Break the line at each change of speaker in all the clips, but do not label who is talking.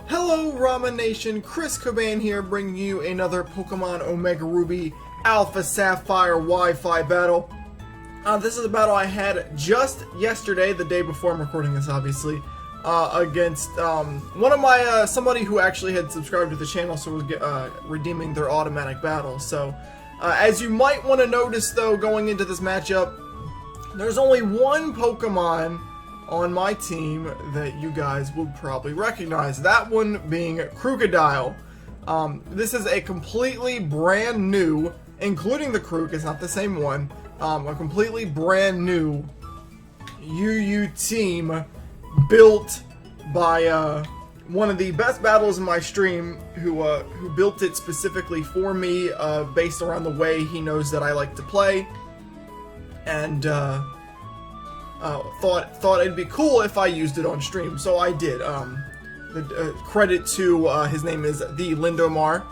Hello Ramen Nation, Chris Cobain here bringing you another Pokemon Omega Ruby Alpha Sapphire Wi-Fi battle. This is a battle I had just yesterday, the day before I'm recording this obviously, against one of my, somebody who actually had subscribed to the channel, so was redeeming their automatic battle. So, as you might want to notice though, going into this matchup, there's only one Pokemon on my team that you guys would probably recognize. That one being Crocodile. This is a completely brand new, including the Crook, it's not the same one, a completely brand new UU team built by one of the best battlers in my stream who built it specifically for me based around the way he knows that I like to play, and thought it'd be cool if I used it on stream, so I did. Credit to his name is the Lindomar,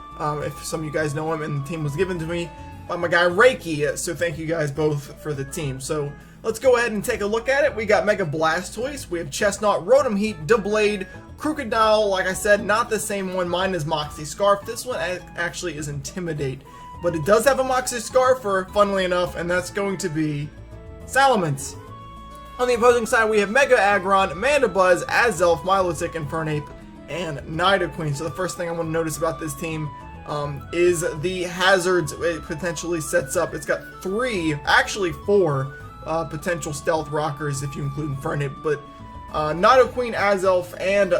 if some of you guys know him, and the team was given to me by my guy Reiki, so thank you guys both for the team. So let's go ahead and take a look at it. We got Mega Blastoise, we have Chesnaught, Rotom Heat, Doublade, Crocodile, like I said, not the same one. Mine is Moxie Scarf. This one actually is Intimidate, but it does have a Moxie Scarfer, funnily enough, and that's going to be Salamence. On the opposing side, we have Mega Aggron, Mandibuzz, Azelf, Milotic, Infernape, and Nidoqueen. So the first thing I want to notice about this team is the hazards it potentially sets up. It's got actually four potential stealth rockers if you include Infernape, but Nidoqueen, Azelf, and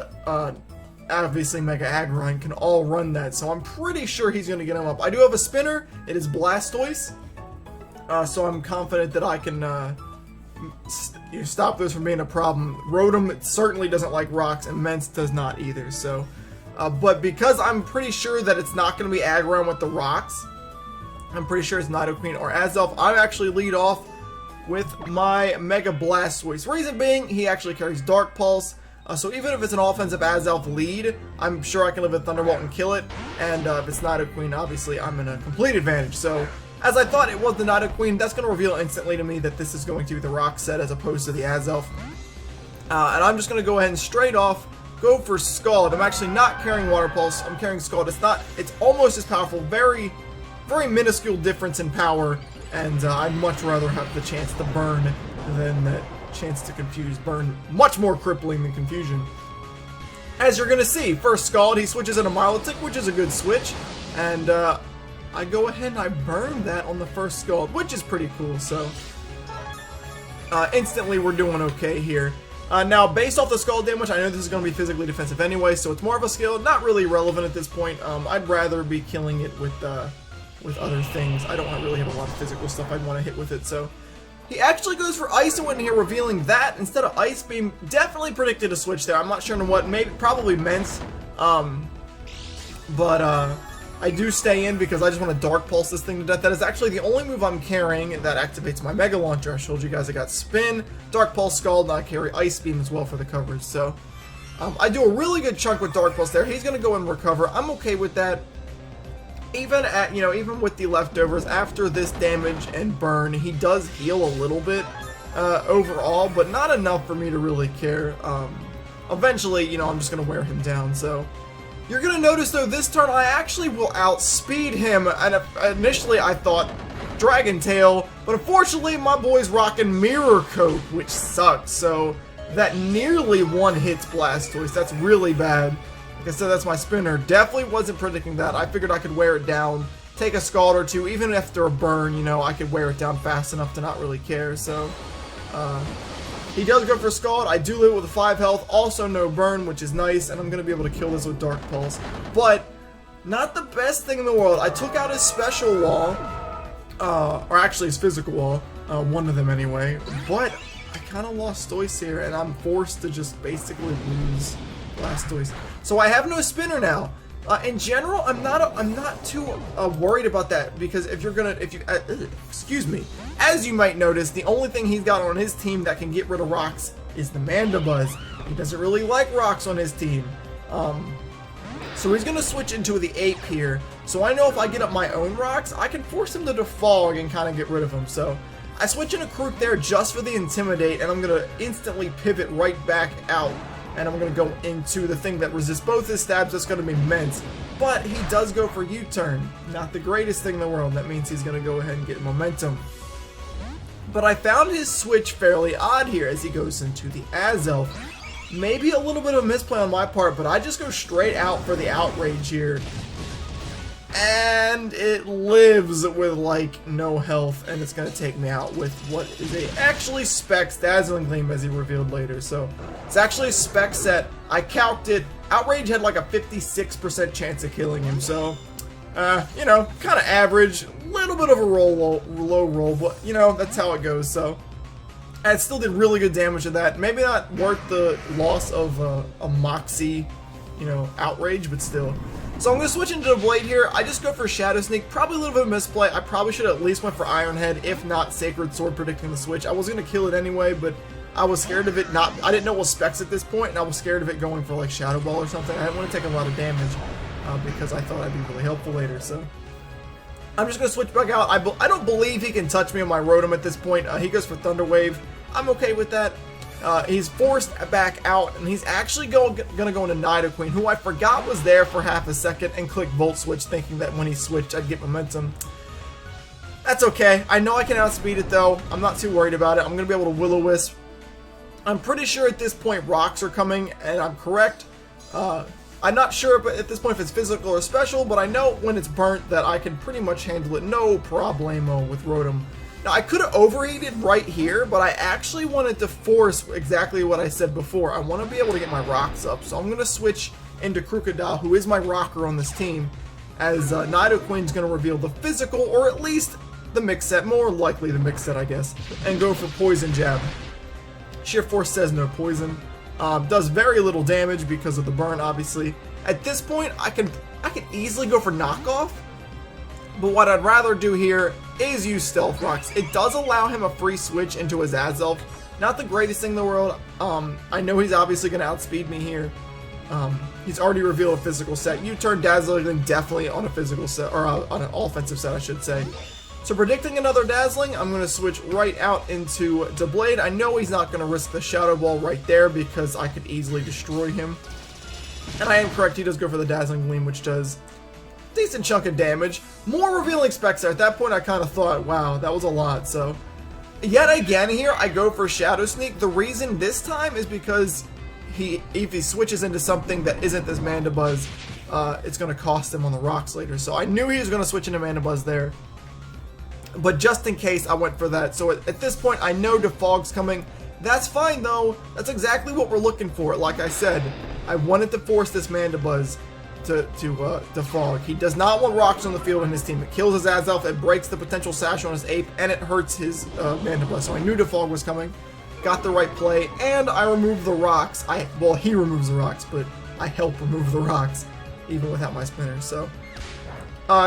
obviously Mega Aggron can all run that, so I'm pretty sure he's going to get him up. I do have a spinner. It is Blastoise, so I'm confident that I can stop this from being a problem. Rotom certainly doesn't like rocks, and Mence does not either, so but because I'm pretty sure that it's not going to be Aggron with the rocks, I'm pretty sure it's Nidoqueen or Azelf. I actually lead off with my Mega Blastoise. Reason being, he actually carries Dark Pulse, so even if it's an offensive Azelf lead, I'm sure I can live with Thunderbolt and kill it, and if it's Nidoqueen, obviously I'm in a complete advantage. So as I thought it was the Nidoqueen, that's going to reveal instantly to me that this is going to be the rock set as opposed to the Azelf. And I'm just going to go ahead and straight off go for Scald. I'm actually not carrying Water Pulse, I'm carrying Scald. It's almost as powerful, very minuscule difference in power, and I'd much rather have the chance to burn than the chance to confuse. Burn, much more crippling than confusion. As you're going to see, first Scald, he switches into Milotic, which is a good switch, and I go ahead and I burn that on the first Scald, which is pretty cool, so instantly we're doing okay here. Now, based off the Scald damage, I know this is going to be physically defensive anyway, so it's more of a skill, not really relevant at this point. I'd rather be killing it with other things. I don't really have a lot of physical stuff I'd want to hit with it, so he actually goes for Ice Wind here, revealing that instead of Ice Beam. Definitely predicted a switch there. I'm not sure on what, probably Mence, but I do stay in because I just want to Dark Pulse this thing to death. That is actually the only move I'm carrying that activates my Mega Launcher. I showed you guys I got Spin, Dark Pulse, Scald, and I carry Ice Beam as well for the coverage. So I do a really good chunk with Dark Pulse there. He's going to go and recover. I'm okay with that. Even with the leftovers, after this damage and burn, he does heal a little bit overall, but not enough for me to really care. Eventually, I'm just going to wear him down, so you're going to notice, though, this turn I actually will outspeed him, and initially I thought Dragon Tail, but unfortunately my boy's rocking Mirror Coat, which sucks, so that nearly one-hits Blastoise. That's really bad. Like I said, that's my spinner. Definitely wasn't predicting that. I figured I could wear it down, take a Scald or two, even after a burn, I could wear it down fast enough to not really care, so he does go for Scald. I do live with a 5 health, also no burn, which is nice, and I'm going to be able to kill this with Dark Pulse. But not the best thing in the world. I took out his special wall, or actually his physical wall, one of them anyway, but I kind of lost Stoice here, and I'm forced to just basically lose Blastoise. So I have no spinner now. In general, I'm not too worried about that, because excuse me, as you might notice, the only thing he's got on his team that can get rid of rocks is the Mandibuzz. He doesn't really like rocks on his team. So he's gonna switch into the Ape here. So I know if I get up my own rocks, I can force him to defog and kind of get rid of him. So I switch in a Krook there just for the Intimidate, and I'm gonna instantly pivot right back out and I'm going to go into the thing that resists both his stabs. That's going to be Mint, but he does go for U-turn. Not the greatest thing in the world. That means he's going to go ahead and get momentum. But I found his switch fairly odd here as he goes into the Azelf. Maybe a little bit of a misplay on my part, but I just go straight out for the Outrage here. And it lives with like no health, and it's going to take me out with what is actually Specs Dazzling Gleam, as he revealed later. So it's actually a Spec set. I calced it. Outrage had like a 56% chance of killing him, so you know, kind of average, little bit of a low roll, but you know, that's how it goes. So I still did really good damage to that. Maybe not worth the loss of a Moxie, you know, Outrage, but still. So I'm going to switch into the Blade here. I just go for Shadow Sneak. Probably a little bit of misplay. I probably should have at least went for Iron Head, if not Sacred Sword, predicting the switch. I was going to kill it anyway, but I was scared of it not... I didn't know it was Specs at this point, and I was scared of it going for like Shadow Ball or something. I didn't want to take a lot of damage because I thought I'd be really helpful later, so... I'm just going to switch back out. I don't believe he can touch me on my Rotom at this point. He goes for Thunder Wave. I'm okay with that. He's forced back out, and he's actually gonna go into Nidoqueen, who I forgot was there for half a second, and click Volt Switch, thinking that when he switched, I'd get momentum. That's okay. I know I can outspeed it, though. I'm not too worried about it. I'm gonna be able to Will-O-Wisp. I'm pretty sure at this point rocks are coming, and I'm correct. I'm not sure at this point if it's physical or special, but I know when it's burnt that I can pretty much handle it no problemo with Rotom. Now, I could have overheated right here, but I actually wanted to force exactly what I said before. I want to be able to get my rocks up, so I'm going to switch into Crocodile, who is my rocker on this team, as Nidoqueen's going to reveal the physical, or at least the mix set, more likely the mix set, I guess, and go for Poison Jab. Sheer Force says no poison. Does very little damage because of the burn, obviously. At this point, I can easily go for Knockoff, but what I'd rather do here is use Stealth Rocks. It does allow him a free switch into his Azelf. Not the greatest thing in the world. I know he's obviously going to outspeed me here. He's already revealed a physical set. U-turn Dazzling definitely on a physical set, or on an offensive set, I should say. So predicting another Dazzling, I'm going to switch right out into Blade. I know he's not going to risk the Shadow Ball right there because I could easily destroy him. And I am correct, he does go for the Dazzling Gleam, which does decent chunk of damage. More revealing specs there. At that point, I kind of thought, wow, that was a lot. So, yet again here, I go for Shadow Sneak. The reason this time is because if he switches into something that isn't this Mandibuzz, it's going to cost him on the rocks later. So I knew he was going to switch into Mandibuzz there. But just in case, I went for that. So at this point, I know Defog's coming. That's fine, though. That's exactly what we're looking for. Like I said, I wanted to force this Mandibuzz to Defog. He does not want rocks on the field in his team. It kills his Azelf, it breaks the potential sash on his Ape, and it hurts his Mandibuzz. So I knew Defog was coming. Got the right play, and I removed the rocks. Well, he removes the rocks, but I help remove the rocks, even without my spinner. So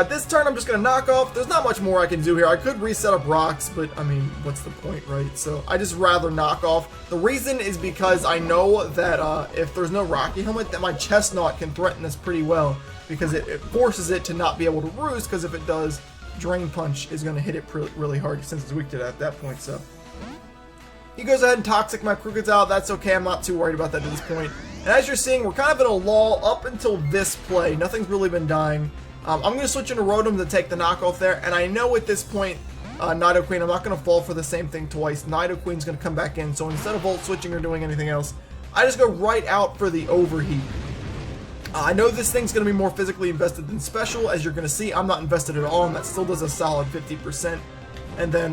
this turn I'm just going to knock off. There's not much more I can do here. I could reset up rocks, but I mean, what's the point, right? So I just rather knock off. The reason is because I know that if there's no Rocky Helmet, that my Chesnaught can threaten this pretty well, because it forces it to not be able to roost, because if it does, Drain Punch is going to hit it really hard since it's weak to that at that point. So he goes ahead and Toxic my Crocodile. That's okay. I'm not too worried about that at this point. And as you're seeing, we're kind of in a lull up until this play. Nothing's really been dying. I'm going to switch into Rotom to take the knockoff there, and I know at this point, Nidoqueen, I'm not going to fall for the same thing twice. Nidoqueen's going to come back in, so instead of Volt Switching or doing anything else, I just go right out for the Overheat. I know this thing's going to be more physically invested than Special. As you're going to see, I'm not invested at all, and that still does a solid 50%. And then,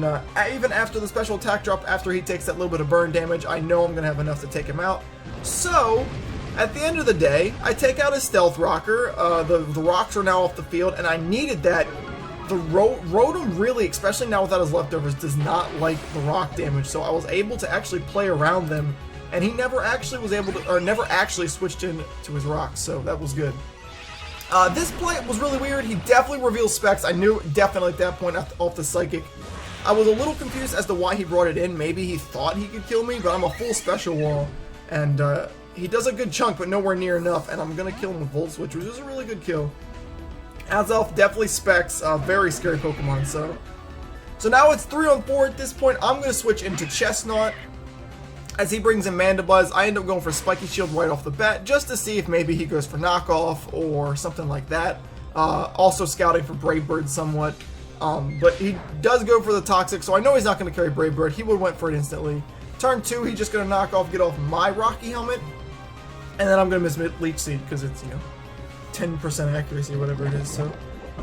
even after the Special Attack drop, after he takes that little bit of burn damage, I know I'm going to have enough to take him out. So at the end of the day, I take out his Stealth Rocker. The rocks are now off the field, and I needed that. The Rotom really, especially now without his leftovers, does not like the rock damage, so I was able to actually play around them, and he never actually was able to, or never actually switched into his rocks, so that was good. This play was really weird. He definitely reveals specs. I knew definitely at that point off the Psychic. I was a little confused as to why he brought it in. Maybe he thought he could kill me, but I'm a full Special Wall, and he does a good chunk, but nowhere near enough, and I'm going to kill him with Volt Switch, which is a really good kill. Azelf definitely specs, very scary Pokemon, so now it's 3-on-4 at this point. I'm going to switch into Chesnaught. As he brings in Mandibuzz, I end up going for Spiky Shield right off the bat, just to see if maybe he goes for knockoff or something like that. Also scouting for Brave Bird somewhat. But he does go for the Toxic, so I know he's not going to carry Brave Bird. He would have went for it instantly. Turn 2, he's just going to knock off, get off my Rocky Helmet. And then I'm going to miss Leech Seed because it's, 10% accuracy, whatever it is. So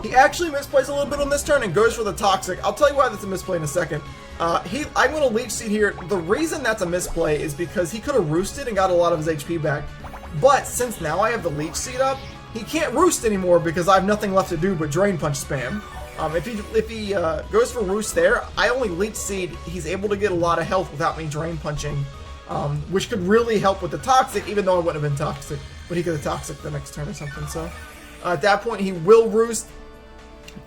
he actually misplays a little bit on this turn and goes for the Toxic. I'll tell you why that's a misplay in a second. I'm going to Leech Seed here. The reason that's a misplay is because he could have roosted and got a lot of his HP back. But since now I have the Leech Seed up, he can't roost anymore because I have nothing left to do but Drain Punch spam. If he goes for roost there, I only Leech Seed. He's able to get a lot of health without me Drain Punching, which could really help with the Toxic, even though I wouldn't have been Toxic. But he could have Toxic the next turn or something. So at that point, he will roost.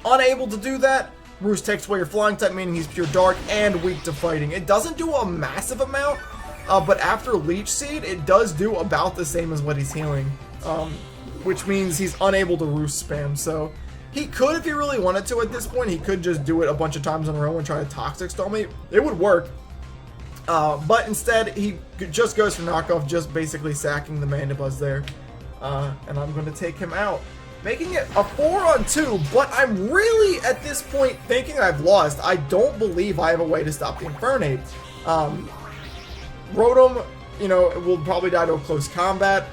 Unable to do that, Roost takes away your flying type, meaning he's pure dark and weak to fighting. It doesn't do a massive amount, but after Leech Seed, it does do about the same as what he's healing, which means he's unable to Roost spam. So he could, if he really wanted to at this point, he could just do it a bunch of times in a row and try to Toxic Stall me. It would work. But instead, he just goes for knockoff, just basically sacking the Mandibuzz there. And I'm going to take him out, making it a 4-on-2, but I'm really, at this point, thinking I've lost. I don't believe I have a way to stop the Infernape. Rotom, will probably die to a close combat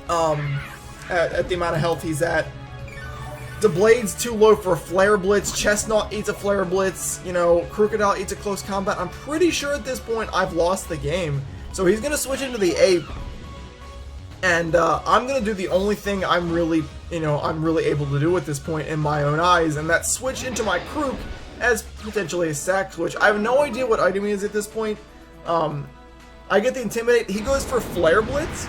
at the amount of health he's at. The Blade's too low for a Flare Blitz. Chesnaught eats a Flare Blitz. Crocodile eats a close combat. I'm pretty sure at this point I've lost the game. So he's going to switch into the Ape. And I'm going to do the only thing I'm really able to do at this point in my own eyes, and that's switch into my Krook as potentially a sack switch. I have no idea what item he is at this point. I get the Intimidate. He goes for Flare Blitz.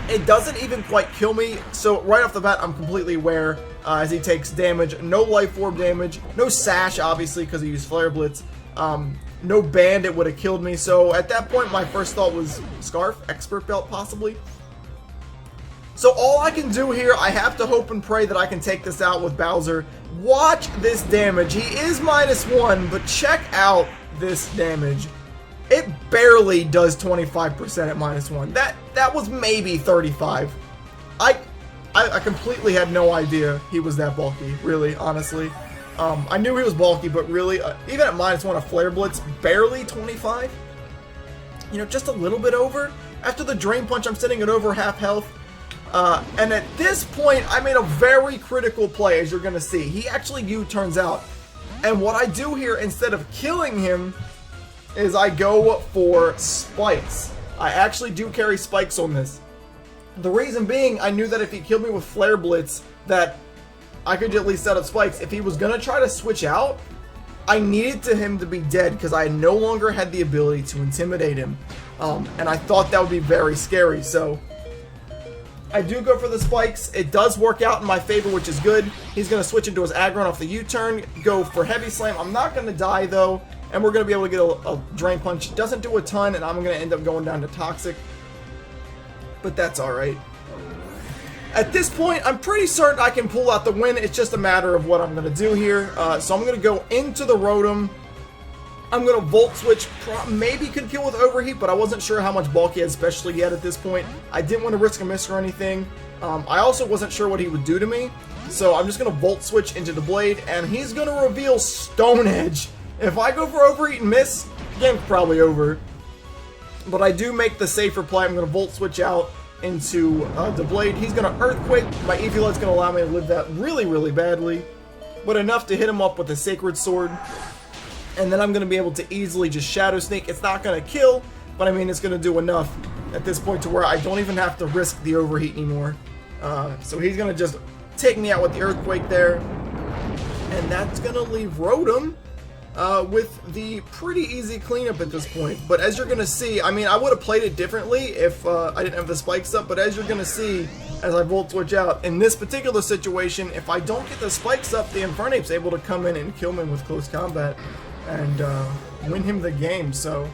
It doesn't even quite kill me, so right off the bat, I'm completely aware as he takes damage. No Life Orb damage. No Sash, obviously, because he used Flare Blitz. No Bandit would have killed me, so at that point, my first thought was Scarf, Expert Belt, possibly. So all I can do here, I have to hope and pray that I can take this out with Bowser. Watch this damage. He is -1, but check out this damage. It barely does 25% at -1. That was maybe 35. I completely had no idea he was that bulky, really, honestly. I knew he was bulky, but really, even at -1, a Flare Blitz, barely 25. Just a little bit over. After the Drain Punch, I'm sitting at over half health. And at this point, I made a very critical play, as you're going to see. He actually U-turns out. And what I do here, instead of killing him, is I go for Spikes. I actually do carry Spikes on this. The reason being, I knew that if he killed me with Flare Blitz, that I could at least set up Spikes. If he was going to try to switch out, I needed him to be dead, because I no longer had the ability to intimidate him. And I thought that would be very scary, so I do go for the Spikes. It does work out in my favor, which is good. He's going to switch into his Aggron off the U-turn, go for Heavy Slam. I'm not going to die, though, and we're going to be able to get a Drain Punch. Doesn't do a ton, and I'm going to end up going down to Toxic, but that's alright. At this point, I'm pretty certain I can pull out the win. It's just a matter of what I'm going to do here. So I'm going to go into the Rotom. I'm going to Volt Switch, maybe could kill with Overheat, but I wasn't sure how much bulk he had especially yet at this point. I didn't want to risk a miss or anything. I also wasn't sure what he would do to me, so I'm just going to Volt Switch into the Blade, and he's going to reveal Stone Edge. If I go for Overheat and miss, game's probably over. But I do make the safer play. I'm going to Volt Switch out into the Blade. He's going to Earthquake. My Eviolite's going to allow me to live that really, really badly, but enough to hit him up with a Sacred Sword. And then I'm going to be able to easily just Shadow Sneak. It's not going to kill, but I mean, it's going to do enough at this point to where I don't even have to risk the Overheat anymore. So he's going to just take me out with the Earthquake there. And that's going to leave Rotom with the pretty easy cleanup at this point. But as you're going to see, I mean, I would have played it differently if I didn't have the Spikes up. But as you're going to see, as I Volt Switch out, in this particular situation, if I don't get the Spikes up, the Infernape's able to come in and kill me with close combat and win him the game. So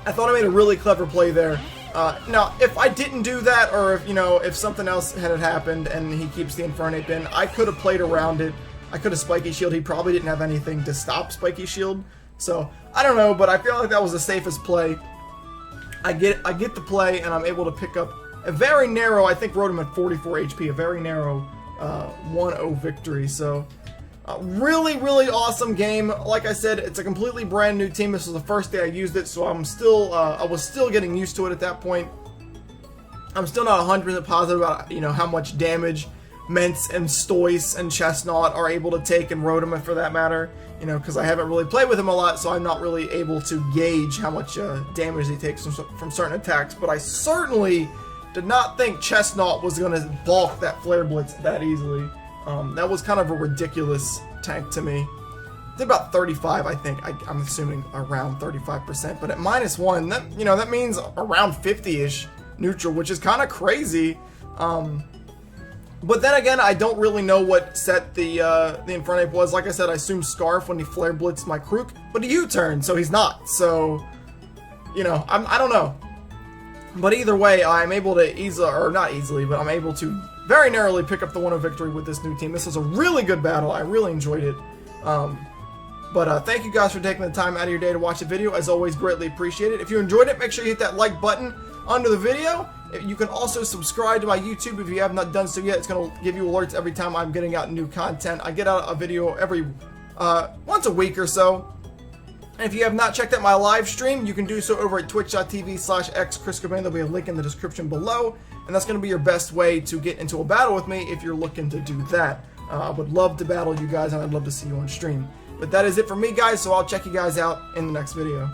I thought I made a really clever play there. Now, if I didn't do that, or if something else had happened and he keeps the Infernape in, I could have played around it. I could have Spiky Shield. He probably didn't have anything to stop Spiky Shield. So I don't know, but I feel like that was the safest play. I get the play, and I'm able to pick up a very narrow, I think rode him at 44 HP, a very narrow 1-0 victory. So really, really awesome game. Like I said, it's a completely brand new team. This was the first day I used it, so I'm still, I was still getting used to it at that point. I'm still not 100% positive about, you know, how much damage Ments and Stoice and Chesnaught are able to take, and Rotom for that matter, you know, because I haven't really played with him a lot, so I'm not really able to gauge how much damage he takes from certain attacks. But I certainly did not think Chesnaught was going to balk that Flare Blitz that easily. That was kind of a ridiculous tank to me. Did about 35, I think. I'm assuming around 35%, but at -1, that, you know, that means around 50-ish neutral, which is kind of crazy. But then again, I don't really know what set the Infernape was. Like I said, I assumed Scarf when he Flare Blitzed my Krook, but he U-turned, so he's not. So, you know, I don't know. But either way, I'm able to not easily, but I'm able to very narrowly pick up the 1-0 victory with this new team. This was a really good battle. I really enjoyed it. But thank you guys for taking the time out of your day to watch the video. As always, greatly appreciated. If you enjoyed it, make sure you hit that like button under the video. You can also subscribe to my YouTube if you have not done so yet. It's going to give you alerts every time I'm getting out new content. I get out a video every once a week or so. And if you have not checked out my live stream, you can do so over at twitch.tv/xChrisCobain. There'll be a link in the description below. And that's going to be your best way to get into a battle with me if you're looking to do that. I would love to battle you guys, and I'd love to see you on stream. But that is it for me, guys, so I'll check you guys out in the next video.